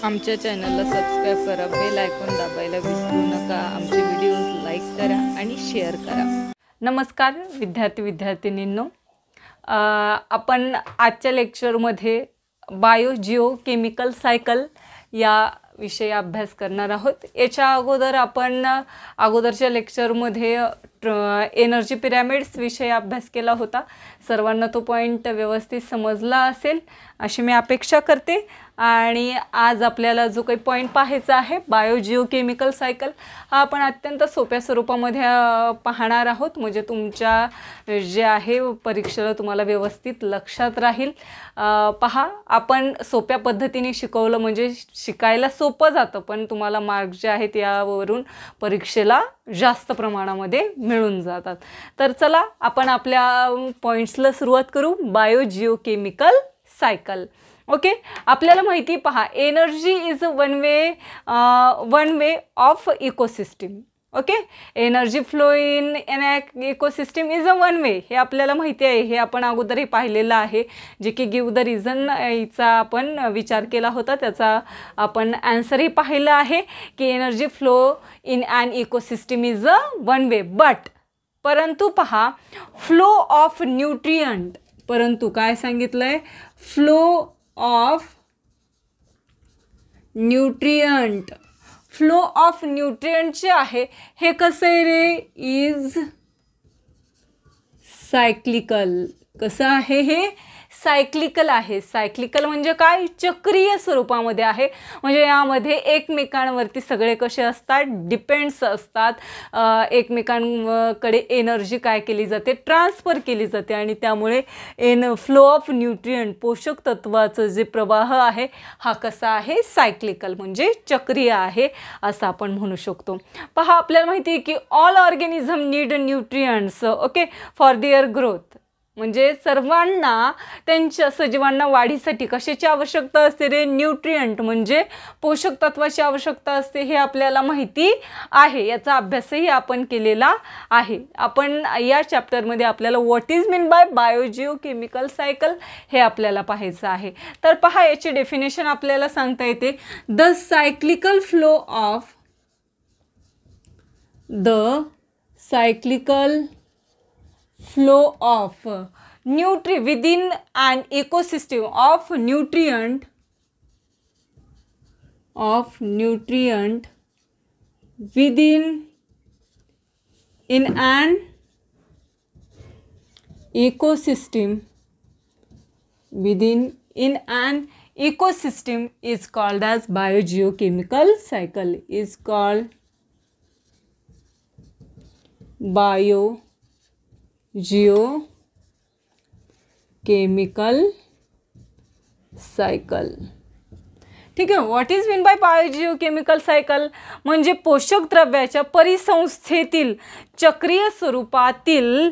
आमच्या चॅनलला सबस्क्राईब करा, बेल आयकॉन दाबायला विसरू नका. आमचे व्हिडिओज लाईक करा आणि शेअर करा. नमस्कार विद्यार्थीनींनो, आपण आजच्या लेक्चरमध्ये बायो जिओ केमिकल सायकल या विषयी अभ्यास करणार आहोत. याच्या अगोदर आपण अगोदरच्या लेक्चरमध्ये एनर्जी पिरॅमिड्स विषयी अभ्यास केला होता. सर्वांना तो पॉईंट व्यवस्थित समजला असेल अशी मी अपेक्षा करते. आणि आज आपल्याला जो काही पॉईंट पाहायचा आहे बायो जिओ केमिकल सायकल, हा आपण अत्यंत सोप्या स्वरूपामध्ये पाहणार आहोत. म्हणजे तुमच्या जे आहे परीक्षेला तुम्हाला व्यवस्थित लक्षात राहील. पहा, आपण सोप्या पद्धतीने शिकवलं म्हणजे शिकायला सोपं जातं, पण तुम्हाला मार्क जे आहेत यावरून परीक्षेला जास्त प्रमाणामध्ये मिळून जातात. तर चला आपण आपल्या पॉईंट्सला सुरुवात करू. Bio Jio chemical cycle. Okay, आपल्याला माहिती पहा, energy is one way of ecosystem. Okay, energy flow in an ecosystem is a one वे. हे आपल्याला माहिती आहे, हे आपण अगोदरही पाहिलेलं आहे. जे की गिव्ह द रिझन याचा आपण विचार केला होता, त्याचा आपण आन्सरही पाहिलं आहे की energy flow in an ecosystem is a one way. परंतु पहा, फ्लो ऑफ न्यूट्रियंट, परंतु काय सांगितलं आहे, flow of nutrient. Flow of nutrient जे आहे हे कसं आहे रे, इज सायक्लिकल. कसं आहे हे, सायक्लिकल आहे. सायक्लिकल म्हणजे काय, चक्रीय स्वरूपामध्ये आहे. म्हणजे यामध्ये एकमेकांवरती सगळे कसे असतात, डिपेंड्स असतात. एकमेकांकडे एनर्जी काय केली जाते, ट्रान्सफर केली जाते. आणि त्यामुळे फ्लो ऑफ न्यूट्रियंट, पोषक तत्वाचं जे प्रवाह आहे हा कसा आहे, सायक्लिकल म्हणजे चक्रीय आहे असं आपण म्हणू शकतो. पहा, आपल्याला माहिती आहे की all organism need nutrients okay for their growth. म्हणजे सर्वांना, त्यांच्या सजीवांना वाढीसाठी कशाची आवश्यकता असते रे, न्यूट्रियंट म्हणजे पोषक तत्वाची आवश्यकता असते. हे आपल्याला माहिती आहे, याचा अभ्यासही आपण केलेला आहे. आपण या चॅप्टरमध्ये आपल्याला what is mean bye bio Jio chemical cycle हे आपल्याला पाहायचं आहे. तर पहा, याची डेफिनेशन आपल्याला सांगता येते, the cyclical flow of within an ecosystem of nutrient within in an ecosystem is called as biogeochemical cycle. Is called biogeochemical cycle. ठीक आहे, what is mean by biogeochemical cycle म्हणजे पोषक द्रव्याच्या परिसंस्थेतील चक्रीय स्वरूपातील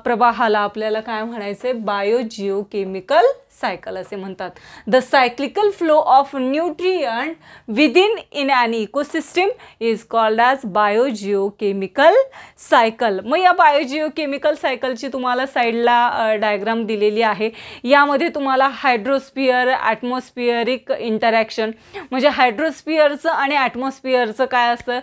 प्रवाहाला आपल्याला काय म्हणायचं आहे, बायोजिओकेमिकल सायकल असे म्हणतात. The cyclical flow of nutrient within in an ecosystem is called as biogeochemical cycle. मग या बायोजिओकेमिकल सायकलची तुम्हाला साईडला डायग्राम दिलेली आहे. यामध्ये तुम्हाला हायड्रोस्फिअर, ॲटमॉस्फिअरिक इंटरॅक्शन म्हणजे हायड्रोस्फिअरचं आणि ॲटमॉस्फिअरचं काय असतं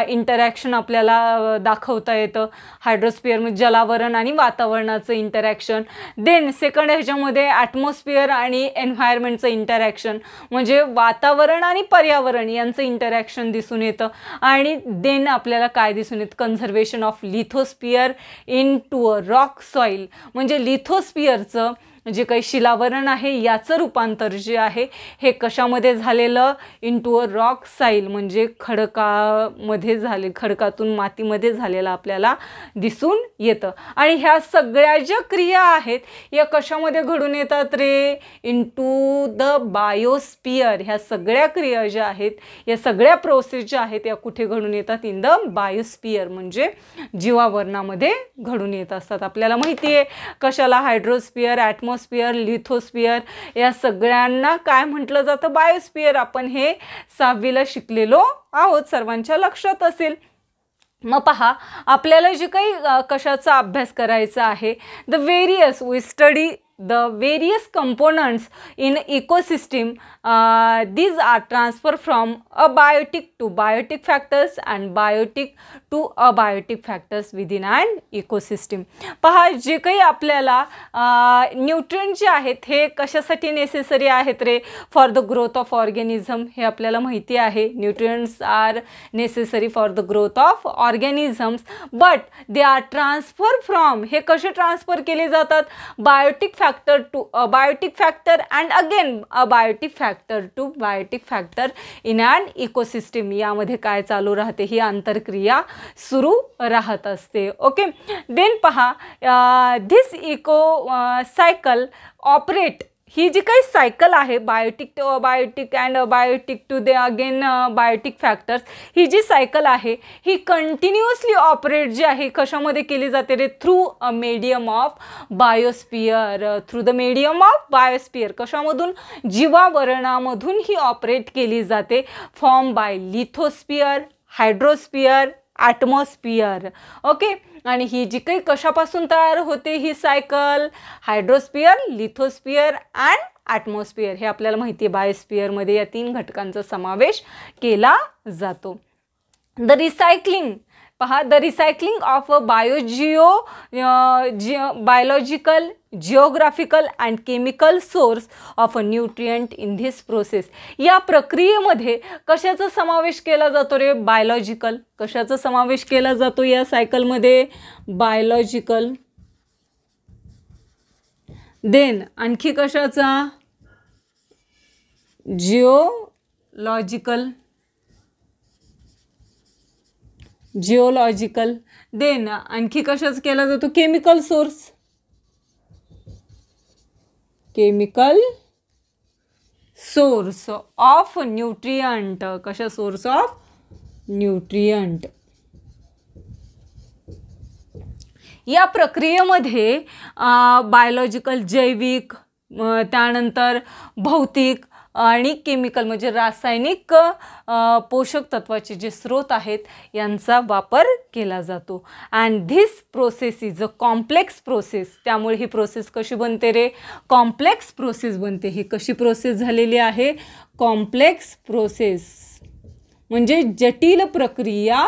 इंटरॅक्शन आपल्याला दाखवता येतं. हायड्रोस्फिअर म्हणजे जलावरण आणि वातावरणाचं इंटरॅक्शन. देन सेकंड ह्याच्यामध्ये ॲटमॉस्फिअर आणि एन्व्हायरमेंटचं इंटरॅक्शन म्हणजे वातावरण आणि पर्यावरण यांचं इंटरॅक्शन दिसून येतं. आणि देन आपल्याला काय दिसून येतं, conservation of lithosphere into a rock soil म्हणजे लिथोस्फिअरचं जे काही शिलावरण आहे याचं रूपांतर जे आहे हे कशामध्ये झालेलं, into a rock soil म्हणजे खडकामध्ये झाले, खडकातून मातीमध्ये झालेलं आपल्याला दिसून येतं. आणि ह्या सगळ्या ज्या क्रिया आहेत या कशामध्ये घडून येतात रे, इन टू द बायोस्फिअर. ह्या सगळ्या क्रिया ज्या आहेत, या सगळ्या प्रोसेस ज्या आहेत या कुठे घडून येतात, इन द बायोस्फिअर म्हणजे जीवावरणामध्ये घडून येत असतात. आपल्याला माहिती आहे कशाला, हायड्रोस्फिअर, ॲटमॉस्फिअर, लिथोस्फिअर या सगळ्यांना काय म्हटलं जातं, बायोस्फिअर. आपण हे 6वीला शिकलेलो आहोत, सर्वांच्या लक्षात असेल. मग पहा, आपल्याला जे काही कशाचा अभ्यास करायचा आहे, the various we study the various components in ecosystem, these are transfer from abiotic to biotic factors and biotic to abiotic factors within an ecosystem. पहा, जे काही आपल्याला न्यूट्रिएंट जे आहेत हे कशासाठी नेसेसरी आहेत रे? For the growth of organism. हे आपल्याला माहिती आहे, nutrients are necessary for the growth of organisms, but they are transfer from, हे कसे ट्रान्सफर केले जातात? Biotic factor to abiotic factor and again abiotic factor to biotic factor in an ecosystem. यामध्ये काय चालू राहते? ही आंतरक्रिया सुरू राहत असते. ओके, देन पहा, धिस इको सायकल ऑपरेट, ही जी काही सायकल आहे biotic to abiotic and abiotic to the again biotic factors, ही जी सायकल आहे ही कंटिन्युअसली ऑपरेट जी आहे कशामध्ये केली जाते रे? Through a medium of biosphere. Through the medium of biosphere. कशामधून? जीवावरणामधून ही ऑपरेट केली जाते. Form by lithosphere, hydrosphere, atmosphere. Okay, आणि ही जी काही कशापासून तयार होते ही cycle? Hydrosphere, lithosphere and atmosphere. हे आपल्याला माहिती आहे, बायोस्फिअरमध्ये या 3 घटकांचा समावेश केला जातो. द रिसायकलिंग, पहा, the recycling of a biological, geographical and chemical source of a nutrient in this process. या प्रक्रियेमध्ये कशाचा समावेश केला जातो रे? बायोलॉजिकल. कशाचा समावेश केला जातो या सायकलमध्ये? बायोलॉजिकल. देन आणखी कशाचा? जिओलॉजिकल. देन आणखी कशाचा केला जातो? Chemical source. Chemical source of nutrient. कशा? Source of nutrient. या प्रक्रियेमध्ये बायोलॉजिकल, जैविक, त्यानंतर भौतिक आणि केमिकल म्हणजे रासायनिक पोषक तत्वाचे जे स्रोत आहेत यांचा वापर केला जातो. And this process is a complex process. त्यामुळे ही प्रोसेस कशी बनते रे? कॉम्प्लेक्स प्रोसेस बनते. ही कशी प्रोसेस झालेली आहे? कॉम्प्लेक्स प्रोसेस म्हणजे जटिल प्रक्रिया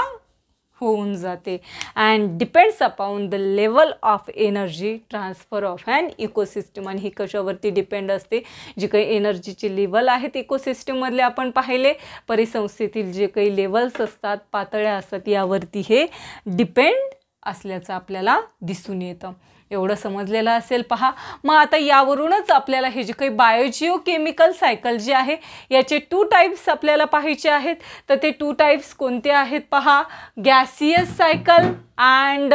होऊन जाते. And depends upon the level of energy transfer of an ecosystem. आणि ही कशावरती डिपेंड असते? जी काही एनर्जीची लेवल आहेत इकोसिस्टममधले आपण पाहिले, परिसंस्थेतील जे काही लेवल्स असतात, पातळ्या असतात, यावरती हे डिपेंड असल्याचं आपल्याला दिसून येतं. एवढं समजलेलं असेल. पहा, मग आता यावरूनच आपल्याला हे जे काही बायोजिओकेमिकल सायकल जे आहे याचे 2 टाईप्स आपल्याला पाहायचे आहेत. तर ते 2 टाईप्स कोणते आहेत? पहा, गॅसियस सायकल अँड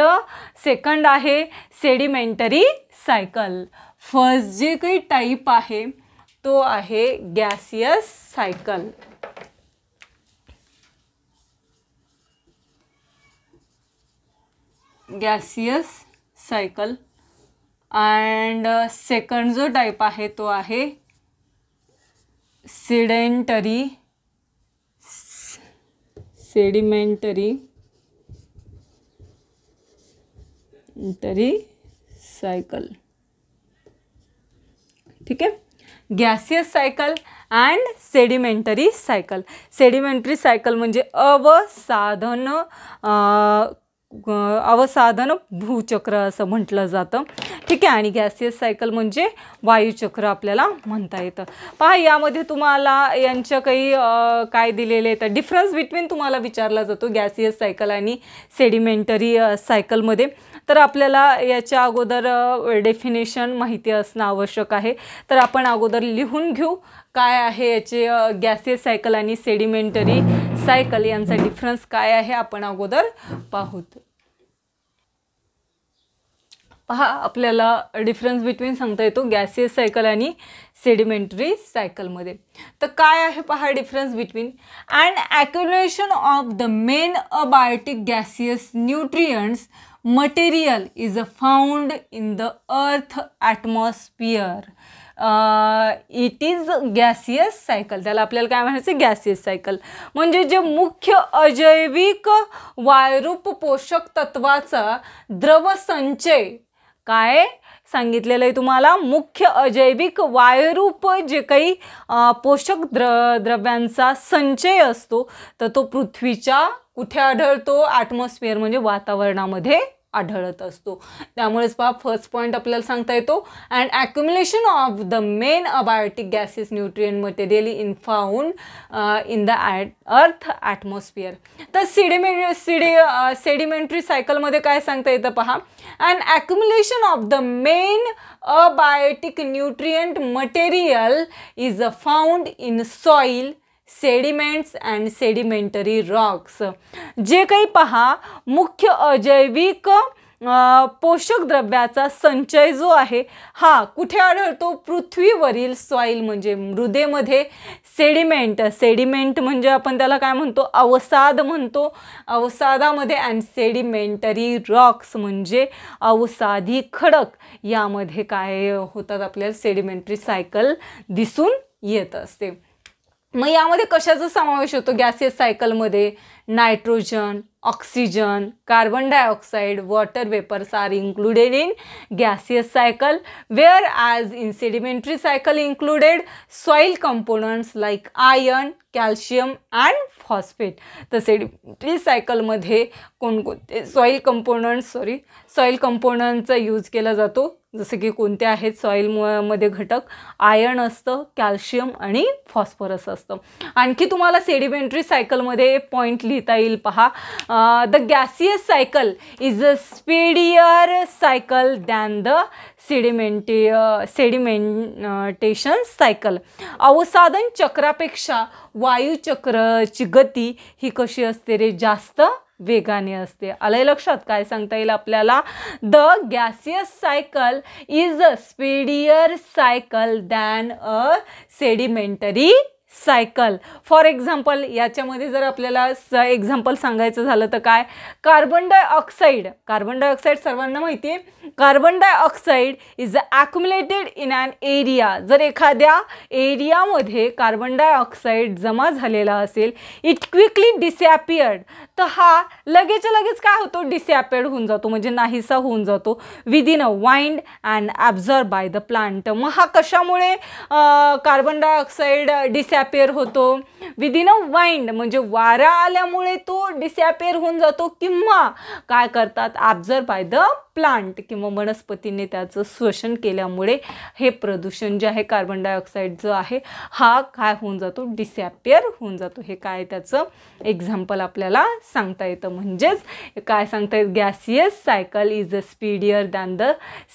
सेकंड आहे सेडिमेंटरी सायकल. फर्स्ट जे काही टाईप आहे तो आहे gaseous cycle. Gaseous cycle. And second जो टाईप आहे तो आहे सेडिमेंटरी सायकल. ठीक आहे, gaseous cycle and sedimentary cycle. Sedimentary cycle म्हणजे अवसाधन भूचक्र असं म्हटलं जातं. ठीक आहे, आणि गॅसियस सायकल म्हणजे वायुचक्र आपल्याला म्हणता येतं. पहा, यामध्ये तुम्हाला यांच्या काही काय दिलेले आहेत? डिफरन्स बिटवीन तुम्हाला विचारला जातो गॅसियस सायकल आणि सेडिमेंटरी सायकलमध्ये. तर आपल्याला याच्या अगोदर डेफिनेशन माहिती असणं आवश्यक आहे. तर आपण अगोदर लिहून घेऊ काय आहे याचे गॅसियस सायकल आणि सेडिमेंटरी सायकल यांचा डिफरन्स काय आहे आपण अगोदर पाहूत. पहा, आपल्याला डिफरन्स बिटवीन सांगता येतो गॅसियस सायकल आणि सेडिमेंटरी सायकलमध्ये. तर काय आहे पहा difference between? And accumulation of the main abiotic gaseous nutrients material is found in the earth atmosphere. It is gaseous cycle. त्याला आपल्याला काय म्हणायचं? Gaseous cycle. म्हणजे जे मुख्य अजैविक वायरूप पोषक तत्वाचा द्रव संचय काय सांगितलेलं आहे तुम्हाला, मुख्य अजैविक वायुरूप जे काही पोषक द्रव्यांचा संचय असतो तर तो पृथ्वीच्या कुठे आढळतो, ॲटमॉस्फिअर म्हणजे वातावरणामध्ये आढळत असतो. त्यामुळेच पहा फर्स्ट पॉईंट आपल्याला सांगता येतो, and ॲक्युम्युलेशन of the main abiotic gases nutrient material in found in the earth atmosphere. तर सेडिमेंटरी सायकलमध्ये काय सांगता येतं पहा, and ॲक्युम्युलेशन of the main abiotic nutrient material is found in soil, sediments and sedimentary Roxx. जे काही पहा मुख्य अजैविक पोषक द्रव्याचा संचय जो आहे हा कुठे आढळतो, पृथ्वीवरील सॉइल म्हणजे मृदेमध्ये, सेडिमेंट म्हणजे आपण त्याला काय म्हणतो, अवसाद म्हणतो, अवसादामध्ये, अँड सेडिमेंटरी रॉक्स म्हणजे अवसादी खडक, यामध्ये काय होतात आपल्याला सेडिमेंटरी सायकल दिसून येत असते. मग यामध्ये कशाचा समावेश होतो गॅसियस सायकलमध्ये, nitrogen, oxygen, carbon dioxide, water vapours are included in gaseous cycle, whereas in sedimentary cycle included soil components like iron, calcium and phosphate. तर सेडिमेंटरी सायकलमध्ये कोणकोणते सॉईल कंपोनंट्सचा यूज केला जातो, जसे की कोणते आहेत सॉईलमध्ये घटक, आयर्न असतं, कॅल्शियम आणि फॉस्फरस असतं. आणखी तुम्हाला सेडिमेंटरी सायकलमध्ये पॉईंट लिहिता येईल पहा, the gaseous cycle is a speedier cycle than the sedimentation cycle. अवसादन चक्रापेक्षा वायुचक्राची गती ही कशी असते रे, जास्त वेगाने असते. आलंय लक्षात, काय सांगता येईल आपल्याला, the gaseous cycle is a speedier cycle than a sedimentary cycle. For example याच्यामध्ये जर आपल्याला एक्झाम्पल सांगायचं झालं तर काय, कार्बन डायऑक्साईड सर्वांना माहिती आहे, carbon dioxide is accumulated in an area. जर एखाद्या एरियामध्ये कार्बन डायऑक्साईड जमा झालेला असेल, इट क्विकली डिसॅपियर्ड, तर हा लगेच काय होतो, डिसॅपियर्ड होऊन जातो म्हणजे नाहीसा होऊन जातो, within a wind and absorb by the plant. मग हा कशामुळे कार्बन डायऑक्साईड डिसॅपियर होतो, विदिन अ वाइंड म्हणजे वारा आल्यामुळे तो डिसॅपियर होऊन जातो, किंवा काय करतात, ॲब्झॉर्ब बाय द प्लांट किंवा वनस्पतीने त्याचं श्वसन केल्यामुळे हे प्रदूषण जे आहे कार्बन डायऑक्साईडचं आहे हा काय होऊन जातो, डिसॅपियर होऊन जातो. हे काय त्याचं एक्झाम्पल आपल्याला सांगता येतं. म्हणजेच काय सांगता येत, gaseous cycle is a speedier than the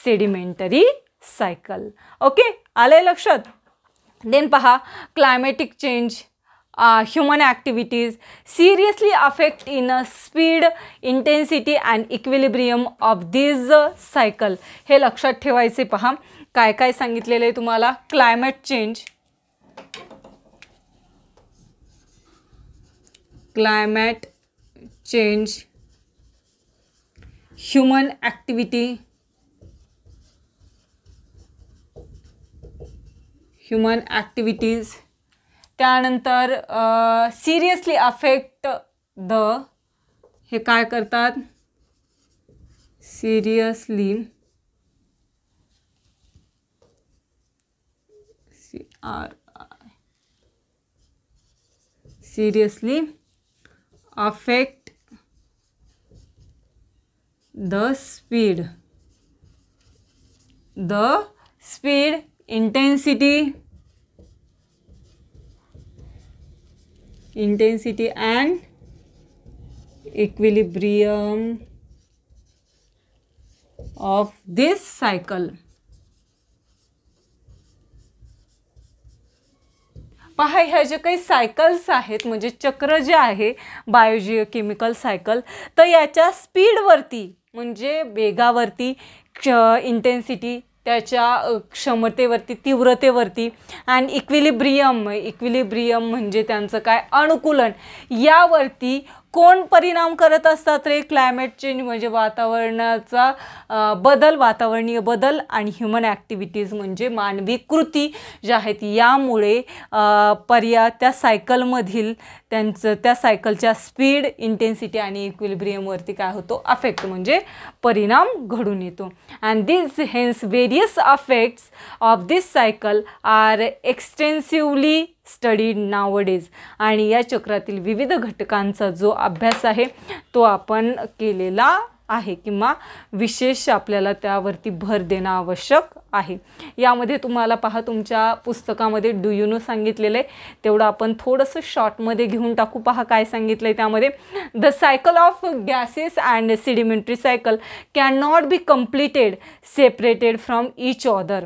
sedimentary cycle. Okay, आलंय लक्षात. देन पहा, climatic change, human activities seriously affect in a speed, intensity and equilibrium of this cycle. हे लक्षात ठेवायचे. पहा काय काय सांगितलेले आहे तुम्हाला, क्लायमेट चेंज, ह्युमन ॲक्टिव्हिटीज, त्यानंतर सिरियसली अफेक्ट द, हे काय करतात, seriously affect the speed, intensity and equilibrium of this cycle. पहा ह्या जे काही सायकल्स आहेत म्हणजे चक्र जे आहे बायोजिओकेमिकल सायकल, तर याच्या स्पीडवरती म्हणजे वेगावरती, इंटेन्सिटी त्याच्या क्षमतेवरती, तीव्रतेवरती, आणि इक्विलिब्रियम म्हणजे त्यांचं काय, अनुकूलन, यावरती कोण परिणाम करत असतात रे, क्लायमेट चेंज म्हणजे वातावरणाचा बदल, वातावरणीय बदल, आणि ह्युमन ॲक्टिव्हिटीज म्हणजे मानवी कृती ज्या आहेत, यामुळे त्या सायकलमधील त्या सायकलच्या स्पीड, इंटेन्सिटी आणि इक्विलिब्रियमवरती काय होतो, अफेक्ट म्हणजे परिणाम घडून येतो. And this hence various affects of this cycle are extensively studied nowadays. आणि या चक्रातील विविध घटकांचा जो अभ्यास आहे तो आपण केलेला आहे किंवा विशेष आपल्याला त्यावरती भर देणं आवश्यक आहे. यामध्ये तुम्हाला पहा तुमच्या पुस्तकामध्ये डू यू नो सांगितलेलं आहे, तेवढं आपण थोडंसं शॉर्टमध्ये घेऊन टाकू. पहा काय सांगितलं आहे त्यामध्ये, the cycle of gases and sedimentary cycle can not be completed separated from each other.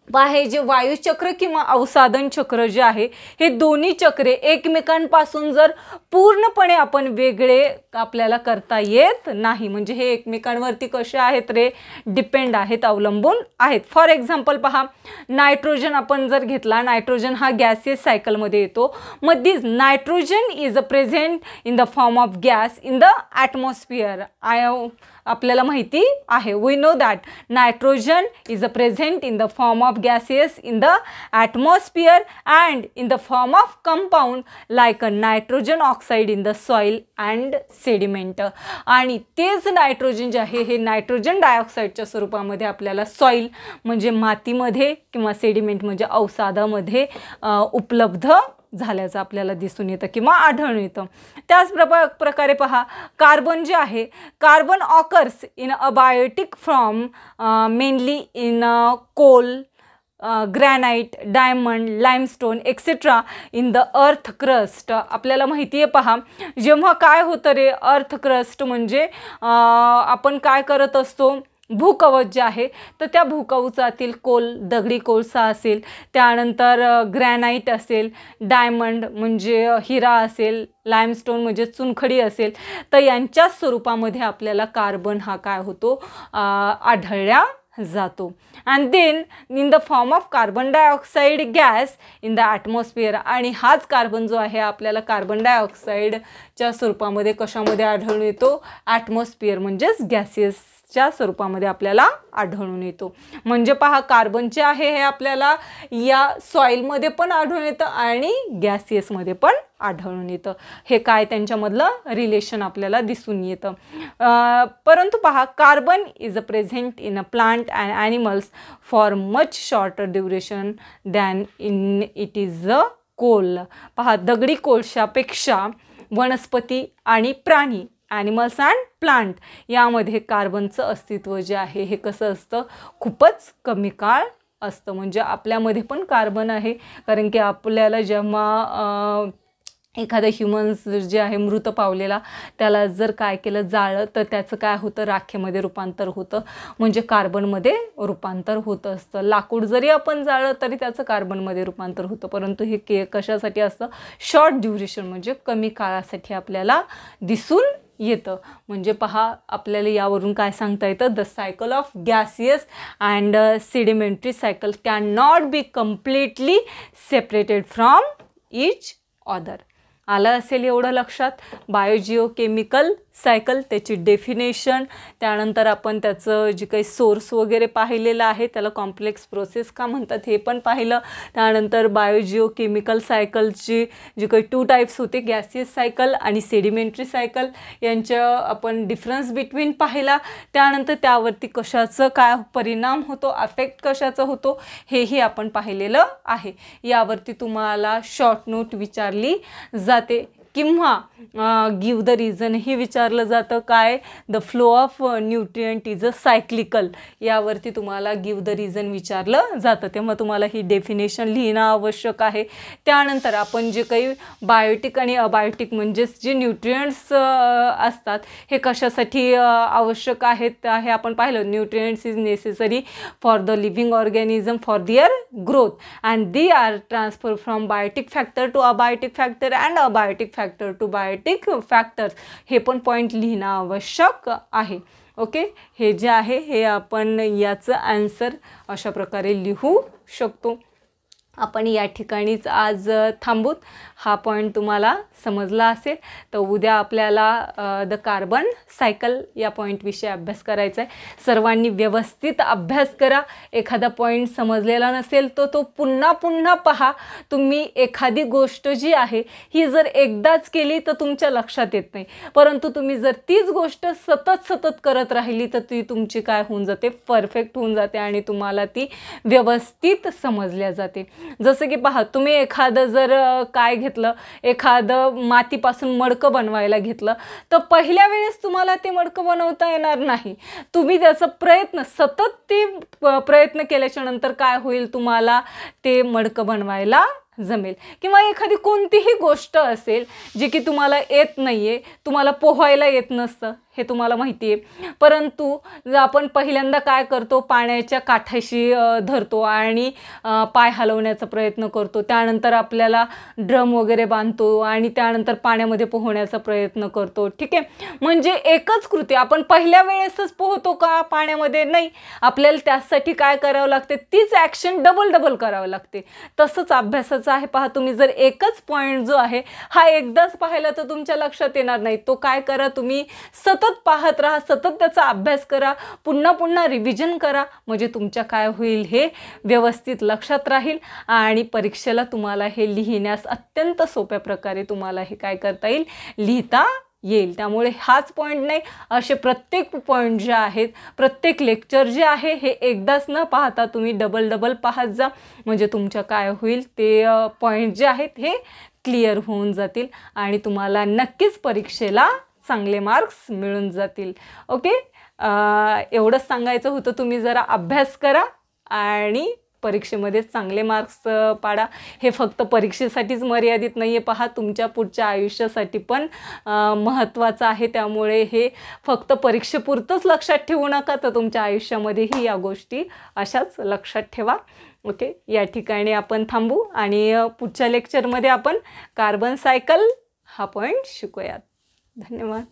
पहा हे जे वायुचक्र किंवा अवसादन चक्र जे आहे हे दोन्ही चक्रे एकमेकांपासून जर पूर्णपणे आपण वेगळे आपल्याला करता येत नाही. म्हणजे हे एकमेकांवरती कसे आहेत रे, डिपेंड आहेत, अवलंबून आहेत. फॉर एक्झाम्पल पहा, नायट्रोजन आपण जर घेतला, नायट्रोजन हा गॅसियस सायकलमध्ये येतो. मग this nitrogen is present in the form of gas in the atmosphere. आपल्याला माहिती आहे, we know that nitrogen is present in the form of gases in the atmosphere and in the form of compound like a nitrogen oxide in the soil and sediment. आणि तेच nitrogen जे आहे हे nitrogen डायऑक्साईडच्या स्वरूपामध्ये आपल्याला soil म्हणजे मातीमध्ये किंवा सेडिमेंट म्हणजे अवसादामध्ये उपलब्ध झाल्याचं आपल्याला दिसून येतं किंवा आढळून येतं. त्याच प्रकारे पहा, कार्बन जे आहे, carbon occurs in abiotic form mainly in coal, granite, diamond, limestone etcetera in the earth crust. आपल्याला माहिती आहे पहा, जेव्हा काय होतं रे, अर्थ क्रस्ट म्हणजे आपण काय करत असतो, भूकवच जे आहे तर त्या भूकवचातील दगडी कोळसा असेल, त्यानंतर ग्रॅनाइट असेल, डायमंड म्हणजे हिरा असेल, लाईमस्टोन म्हणजे चुनखडी असेल, तर यांच्या स्वरूपामध्ये आपल्याला कार्बन हा काय होतो, आढळल्या जातो. And then in the form of carbon dioxide gas in the atmosphere. आणि हाच कार्बन जो आहे आपल्याला कार्बन डायऑक्साईडच्या स्वरूपामध्ये कशामध्ये आढळून येतो, ॲटमॉस्फिअर म्हणजेच गॅसेसच्या स्वरूपामध्ये आपल्याला आढळून येतो. म्हणजे पहा, कार्बन जे आहे हे आपल्याला या सॉईलमध्ये पण आढळून येतं आणि गॅसियसमध्ये पण आढळून येतं. हे काय त्यांच्यामधलं रिलेशन आपल्याला दिसून येतं. परंतु पहा, carbon is present in a plant and animals for much shorter duration than in it is a coal. पहा, दगडी कोळशापेक्षा वनस्पती आणि प्राणी, ॲनिमल्स अँड प्लांट यामध्ये कार्बनचं अस्तित्व जे आहे हे कसं असतं, खूपच कमी काळ असतं. म्हणजे आपल्यामध्ये पण कार्बन आहे, कारण की आपल्याला जेव्हा एखादा ह्युमन्स जे आहे मृत पावलेला त्याला जर काय केलं, जाळलं, तर त्याचं काय होतं, राखेमध्ये रूपांतर होतं, म्हणजे कार्बनमध्ये रूपांतर होत असतं. लाकूड जरी आपण जाळलं तरी त्याचं कार्बनमध्ये रूपांतर होतं. परंतु हे कशासाठी असतं, शॉर्ट ड्युरेशन म्हणजे कमी काळासाठी आपल्याला दिसून येतं. म्हणजे पहा, आपल्याला यावरून काय सांगता येतं, the cycle of gaseous and sedimentary cycle can not be completely separated from each other. आलं असेल एवढं लक्षात. बायोजिओकेमिकल सायकल, त्याची डेफिनेशन, त्यानंतर आपण त्याचं जे काही सोर्स वगैरे पाहिलेलं आहे, त्याला कॉम्प्लेक्स प्रोसेस का म्हणतात हे पण पाहिलं. त्यानंतर बायोजिओकेमिकल सायकलची जी काही 2 टाईप्स होते, गॅसियस सायकल आणि सेडिमेंटरी सायकल, यांच्या आपण डिफरन्स बिटवीन पाहिला. त्यानंतर त्यावरती कशाचं काय परिणाम होतो, अफेक्ट कशाचा होतो हेही आपण पाहिलेलं आहे. यावरती तुम्हाला शॉर्ट नोट विचारली जाते किंवा गिव द रिझन ही विचारलं जातं. काय, the flow of nutrient is a cyclical, यावरती तुम्हाला गिव द रिझन विचारलं जातं. तेव्हा तुम्हाला ही डेफिनेशन लिहिणं आवश्यक आहे. त्यानंतर आपण जे काही बायोटिक आणि अबायोटिक म्हणजेच जे न्यूट्रिएंट्स असतात हे कशासाठी आवश्यक आहेत हे आपण पाहिलं. Nutrients is necessary for the living organism for their growth and they are transfer from biotic factor to abiotic factor and abiotic factor to biotic factors. हे पण पॉईंट लिहिणं आवश्यक आहे. ओके, हे जे आहे हे आपण याचं आन्सर अशा प्रकारे लिहू शकतो. आपण या ठिकाणीच आज थांबूत. हा पॉईंट तुम्हाला समजला असेल तर उद्या आपल्याला द कार्बन सायकल या पॉईंटविषयी अभ्यास करायचा आहे. सर्वांनी व्यवस्थित अभ्यास करा. एखादा पॉईंट समजलेला नसेल तर तो पुन्हा पुन्हा पहा. तुम्ही एखादी गोष्ट जी आहे ही जर एकदाच केली तर तुमच्या लक्षात येत नाही, परंतु तुम्ही जर तीच गोष्ट सतत करत राहिली तर ती तुमची काय होऊन जाते, परफेक्ट होऊन जाते आणि तुम्हाला ती व्यवस्थित समजल्या जाते. जसं की पहा, तुम्ही एखादं जर काय घेतलं, एखादं मातीपासून मडकं बनवायला घेतलं तर पहिल्या वेळेस तुम्हाला ते मडकं बनवता येणार नाही. तुम्ही त्याचा सतत ते प्रयत्न केल्याच्या नंतर काय होईल, तुम्हाला ते मडकं बनवायला जमेल. किंवा एखादी कोणतीही गोष्ट असेल जी की तुम्हाला येत नाही आहे, तुम्हाला पोहायला येत नसतं हे तुम्हाला माहिती आहे, परंतु जर आपण पहिल्यांदा काय करतो, पाण्याच्या काठाशी धरतो आणि पाय हलवण्याचा प्रयत्न करतो, त्यानंतर आपल्याला ड्रम वगैरे बांधतो आणि त्यानंतर पाण्यामध्ये पोहण्याचा प्रयत्न करतो. ठीक आहे, म्हणजे एकच कृती. आपण पहिल्या वेळेसच पोहतो का पाण्यामध्ये? नाही. आपल्याला त्यासाठी काय करावं लागते, तीच ॲक्शन डबल करावं लागते. तसंच अभ्यासाचं आहे. पहा, तुम्ही जर एकच पॉईंट जो आहे हा एकदाच पाहिला तर तुमच्या लक्षात येणार नाही. तो काय करा, तुम्ही सतत पाहत राहा, सतत त्याचा अभ्यास करा, पुन्हा रिव्हिजन करा, म्हणजे तुमच्या काय होईल, हे व्यवस्थित लक्षात राहील आणि परीक्षेला तुम्हाला हे लिहिण्यास अत्यंत सोप्या प्रकारे तुम्हाला हे काय करता येईल, लिहिता येईल. त्यामुळे हाच पॉईंट नाही, असे प्रत्येक पॉईंट जे आहेत, प्रत्येक लेक्चर जे आहे हे एकदाच न पाहता तुम्ही डबल पाहत जा, म्हणजे तुमच्या काय होईल, ते पॉईंट जे आहेत हे क्लिअर होऊन जातील आणि तुम्हाला नक्कीच परीक्षेला चांगले मार्क्स मिळून जातील. ओके, एवढंच सांगायचं होतं. तुम्ही जरा अभ्यास करा आणि परीक्षेमध्ये चांगले मार्क्स पाडा. हे फक्त परीक्षेसाठीच मर्यादित नाही आहे. पहा, तुमच्या पुढच्या आयुष्यासाठी पण महत्त्वाचं आहे. त्यामुळे हे फक्त परीक्षेपुरतंच लक्षात ठेवू नका, तर तुमच्या आयुष्यामध्येही या गोष्टी अशाच लक्षात ठेवा. ओके, या ठिकाणी आपण थांबू आणि पुढच्या लेक्चरमध्ये आपण कार्बन सायकल हा पॉईंट शिकूयात. धन्यवाद.